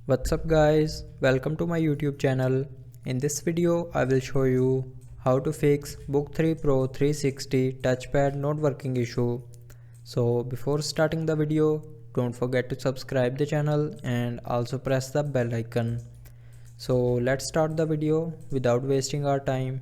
What's up guys, welcome to my YouTube channel. In this video I will show you how to fix Book 3 Pro 360 touchpad not working issue. So before starting the video, don't forget to subscribe the channel and also press the bell icon. So let's start the video without wasting our time.